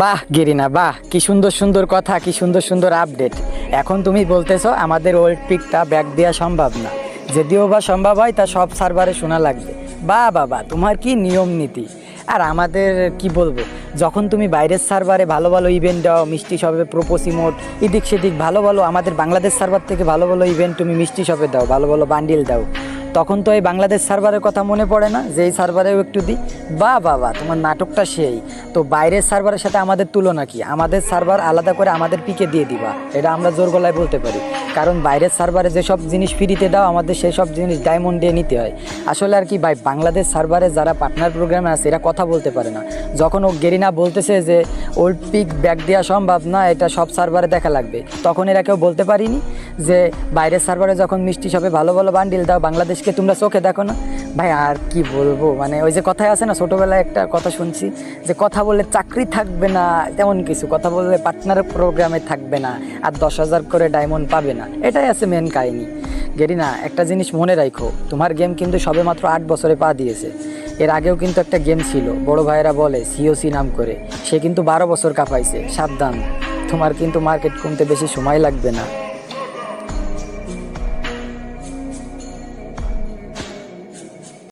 বাহ গেরিনা, বাহ, কি সুন্দর সুন্দর কথা, কি সুন্দর সুন্দর আপডেট। এখন তুমি বলতেছো আমাদের ওল্ড পিকটা ব্যাক দেওয়া সম্ভব না, যদিও বা সম্ভব হয় তা সব সার্ভারে শোনা লাগবে। বাহ বাবা, তোমার কি নিয়ম নীতি! আর আমাদের কি বলবো, যখন তুমি বাইরের সার্ভারে ভালো ভালো ইভেন্ট দাও, মিষ্টি শপে প্রোপোস ইমোট এদিক সেদিক ভালো ভালো, আমাদের বাংলাদেশ সার্ভার থেকে ভালো ভালো ইভেন্ট তুমি মিষ্টি শপে দাও, ভালো ভালো বান্ডিল দাও, তখন তো এই বাংলাদেশ সার্ভারের কথা মনে পড়ে না যে এই সার্ভারেও একটু দিই। বাহ বাবা, তোমার নাটকটা সেই। তো বাইরের সার্ভারের সাথে আমাদের তুলনা কি? আমাদের সার্ভার আলাদা করে আমাদের পিকে দিয়ে দিবা, এটা আমরা জোর গলায় বলতে পারি। কারণ বাইরের সার্ভারে যেসব জিনিস ফ্রিতে দাও, আমাদের সেই সব জিনিস ডায়মন্ড দিয়ে নিতে হয়। আসলে আর কি ভাই, বাংলাদেশ সার্ভারে যারা পার্টনার প্রোগ্রামে আছে এরা কথা বলতে পারে না। যখন ও গেরিনা বলতেছে যে ওল্ড পিক ব্যাক দেওয়া সম্ভব না, এটা সব সার্ভারে দেখা লাগবে, তখন এরা কেউ বলতে পারিনি যে বাইরের সার্ভারে যখন মিষ্টি শপে ভালো ভালো বান্ডিল দাও, বাংলাদেশকে তোমরা চোখে দেখো না। ভাই আর কি বলবো, মানে ওই যে কথায় আছে না, ছোটোবেলায় একটা কথা শুনছি যে কথা বললে চাকরি থাকবে না, তেমন কিছু কথা বললে পার্টনার প্রোগ্রামে থাকবে না, আর 10,000 করে ডায়মন্ড পাবে না, এটাই আছে মেন কাহিনী। গেরিনা, একটা জিনিস মনে রাখো, তোমার গেম কিন্তু সবে মাত্র 8 বছরে পা দিয়েছে। এর আগেও কিন্তু একটা গেম ছিল, বড় ভাইয়েরা বলে সিওসি নাম করে, সে কিন্তু 12 বছর কাঁপাইছে। সাবধান, তোমার কিন্তু মার্কেট কমতে বেশি সময় লাগবে না।